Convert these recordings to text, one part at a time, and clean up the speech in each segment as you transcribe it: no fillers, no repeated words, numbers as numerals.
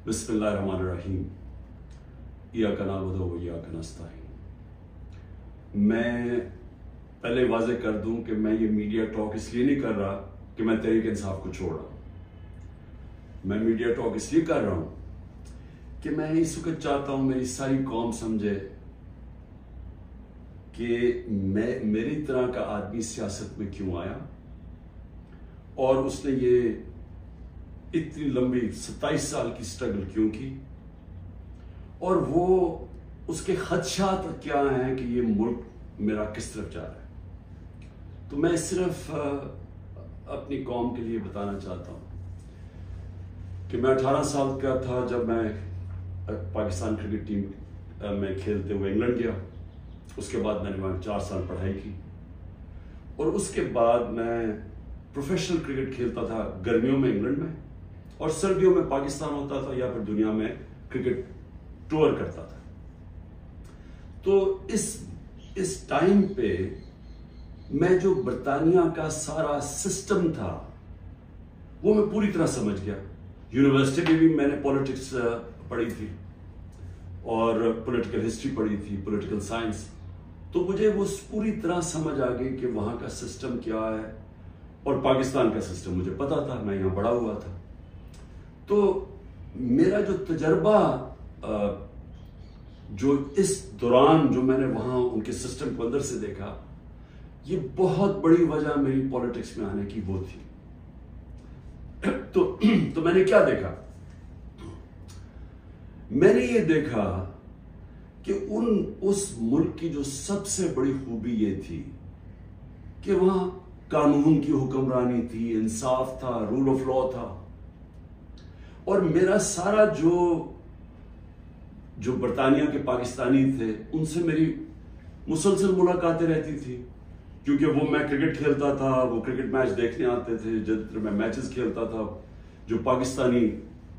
बिस्मिल्लाहिर्रहमानिर्रहीम। इय्याका नअबुदु व इय्याका नस्तईन। मैं पहले वाज़ेह कर दूं कि मैं ये मीडिया टॉक इसलिए नहीं कर रहा कि मैं तहरीक इंसाफ को छोड़ रहा हूं। मैं मीडिया टॉक इसलिए कर रहा हूं कि मैं इस वक्त चाहता हूं मेरी सारी कौम समझे कि मेरी तरह का आदमी सियासत में क्यों आया और उसने ये इतनी लंबी 27 साल की स्ट्रगल क्यों की और वो उसके खदशात क्या हैं कि ये मुल्क मेरा किस तरफ जा रहा है। तो मैं सिर्फ अपनी कौम के लिए बताना चाहता हूं कि मैं 18 साल का था जब मैं पाकिस्तान क्रिकेट टीम में खेलते हुए इंग्लैंड गया। उसके बाद मैंने वहाँ 4 साल पढ़ाई की और उसके बाद मैं प्रोफेशनल क्रिकेट खेलता था गर्मियों में इंग्लैंड में और सर्दियों में पाकिस्तान होता था या फिर दुनिया में क्रिकेट टूर करता था। तो इस टाइम पे मैं जो बरतानिया का सारा सिस्टम था वो मैं पूरी तरह समझ गया। यूनिवर्सिटी में भी मैंने पॉलिटिक्स पढ़ी थी और पॉलिटिकल हिस्ट्री पढ़ी थी, पॉलिटिकल साइंस। तो मुझे वो पूरी तरह समझ आ गई कि वहाँ का सिस्टम क्या है और पाकिस्तान का सिस्टम मुझे पता था, मैं यहाँ बड़ा हुआ था। तो मेरा जो तजर्बा जो इस दौरान जो मैंने वहाँ उनके सिस्टम को अंदर से देखा, ये बहुत बड़ी वजह मेरी पॉलिटिक्स में आने की वो थी। तो मैंने क्या देखा? मैंने ये देखा कि उस मुल्क की जो सबसे बड़ी खूबी ये थी कि वहां कानून की हुक्मरानी थी, इंसाफ था, रूल ऑफ लॉ था। और मेरा सारा जो बरतानिया के पाकिस्तानी थे उनसे मेरी मुसलसल मुलाकातें रहती थी क्योंकि वो मैं क्रिकेट खेलता था, वो क्रिकेट मैच देखने आते थे। जब मैं मैचेस खेलता था, जो पाकिस्तानी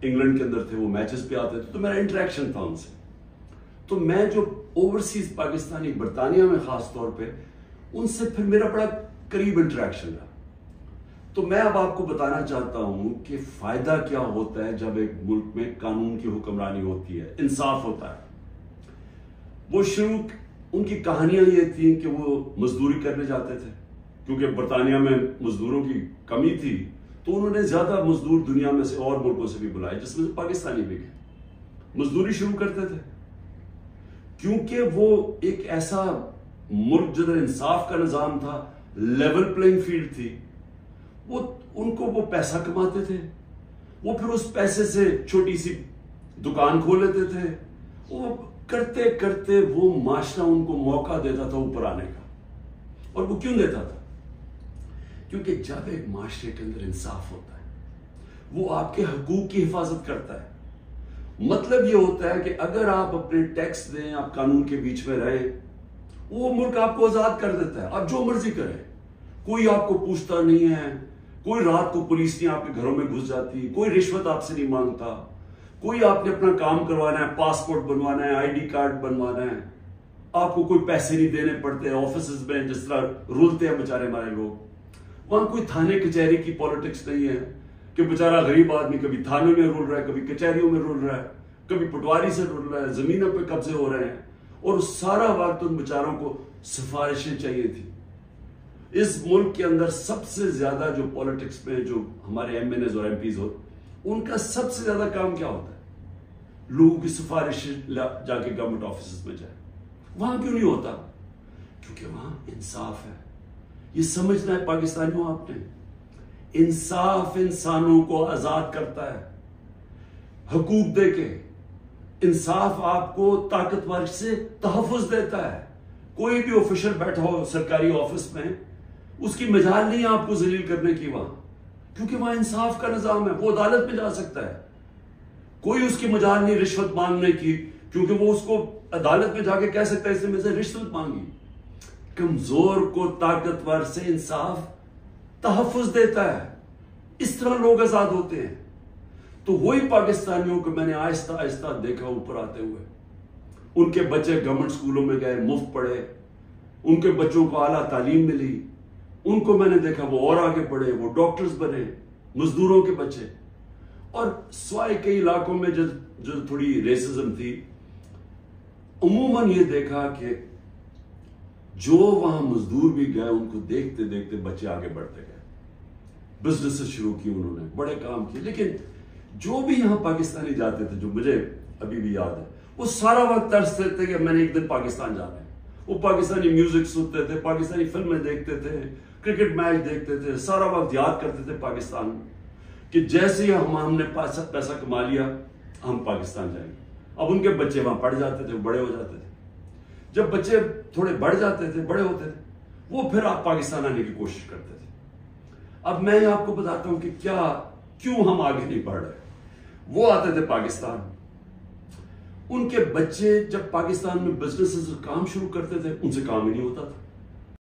इंग्लैंड के अंदर थे वो मैचेस पे आते थे, तो मेरा इंटरेक्शन था उनसे। तो मैं जो ओवरसीज पाकिस्तानी बरतानिया में खास तौर पे उनसे फिर मेरा बड़ा करीब इंटरेक्शन रहा। तो मैं अब आपको बताना चाहता हूं कि फायदा क्या होता है जब एक मुल्क में कानून की हुक्मरानी होती है, इंसाफ होता है। वो शुरू उनकी कहानियां ये थी कि वो मजदूरी करने जाते थे क्योंकि बरतानिया में मजदूरों की कमी थी, तो उन्होंने ज्यादा मजदूर दुनिया में से और मुल्कों से भी बुलाए जिसमें से पाकिस्तानी भी गए। मजदूरी शुरू करते थे क्योंकि वो एक ऐसा मुल्क जिधर इंसाफ का निजाम था, लेवल प्लेइंग फील्ड थी। वो पैसा कमाते थे, वो फिर उस पैसे से छोटी सी दुकान खोल लेते थे। वो करते करते वो माशरा उनको मौका देता था ऊपर आने का। और वो क्यों देता था? क्योंकि जब एक माशरे के अंदर इंसाफ होता है वो आपके हकूक की हिफाजत करता है। मतलब ये होता है कि अगर आप अपने टैक्स दें, आप कानून के बीच में रहे, वो मुल्क आपको आजाद कर देता है। आप जो मर्जी करें, कोई आपको पूछता नहीं है, कोई रात को पुलिस नहीं आपके घरों में घुस जाती, कोई रिश्वत आपसे नहीं मांगता, कोई आपने अपना काम करवाना है, पासपोर्ट बनवाना है, आईडी कार्ड बनवाना है, आपको कोई पैसे नहीं देने पड़ते। ऑफिस में जिस तरह रुलते हैं बेचारे हमारे लोग, वहां कोई थाने कचहरी की पॉलिटिक्स नहीं है कि बेचारा गरीब आदमी कभी थाने में रुल रहा है, कभी कचहरियों में रुल रहा है, कभी पटवारी से रुल रहा है, जमीनों पे कब्जे हो रहे हैं। और सारा वक्त उन बेचारों को सिफारिशें चाहिए थी। इस मुल्क के अंदर सबसे ज्यादा जो पॉलिटिक्स में जो हमारे एमएनएस और एमपीज हो, उनका सबसे ज्यादा काम क्या होता है? लोगों की सिफारिश जाके गवर्नमेंट ऑफिस में जाए। वहां क्यों नहीं होता? क्योंकि वहां इंसाफ है। ये समझना है पाकिस्तानियों आपने, इंसाफ इंसानों को आजाद करता है हकूक देके। इंसाफ आपको ताकतवर से तहफ़्फ़ुज़ देता है। कोई भी ऑफिसर बैठा हो सरकारी ऑफिस में, उसकी मजाल नहीं आपको जलील करने की वहां, क्योंकि वहां इंसाफ का निजाम है। वो अदालत में जा सकता है, कोई उसकी मजाल नहीं रिश्वत मांगने की, क्योंकि वो उसको अदालत में जाके कह सकता है इसने मेरे से रिश्वत मांगी। कमजोर को ताकतवर से इंसाफ तहफ़्फ़ुज़ देता है। इस तरह लोग आजाद होते हैं। तो वही पाकिस्तानियों को मैंने आहिस्ता आहिस्ता देखा ऊपर आते हुए। उनके बच्चे गवर्नमेंट स्कूलों में गए, मुफ्त पढ़े, उनके बच्चों को आला तालीम मिली। उनको मैंने देखा वो और आगे बढ़े, वो डॉक्टर्स बने, मजदूरों के बच्चे। اور سوائے کئی علاقوں میں جو تھوڑی ریسزم تھی، عموماً یہ دیکھا کہ جو وہاں مزدور بھی گئے ان کو دیکھتے دیکھتے بچے آگے بڑھتے گئے، بزنس شروع کی انہوں نے، بڑے کام کیے. لیکن جو بھی یہاں پاکستانی جاتے تھے، جو مجھے ابھی بھی یاد ہے، وہ سارا وقت ترستے تھے کہ میں نے ایک دن پاکستان جانا ہے. وہ پاکستانی میوزک سنتے تھے، پاکستانی فلمیں دیکھتے تھے، کرکٹ میچ دیکھتے تھے، سارا وقت یاد کرتے تھے پاکستان کہ جیسے ہی ہم نے پیسہ کما لیا ہم پاکستان جائیں گے. اب ان کے بچے وہاں پڑھ جاتے تھے، بڑے ہو جاتے تھے. جب بچے تھوڑے بڑھ جاتے تھے، بڑے ہوتے تھے، وہ پھر آپ پاکستان آنے کی کوشش کرتے تھے. اب میں آپ کو بتاتا ہوں کہ کیوں ہم آگے نہیں بڑھ رہے. وہ آتے تھے پاکستان، ان کے بچے جب پاکستان میں بزنس کام شروع کرتے تھے ان سے کام ہی نہیں ہوتا تھا.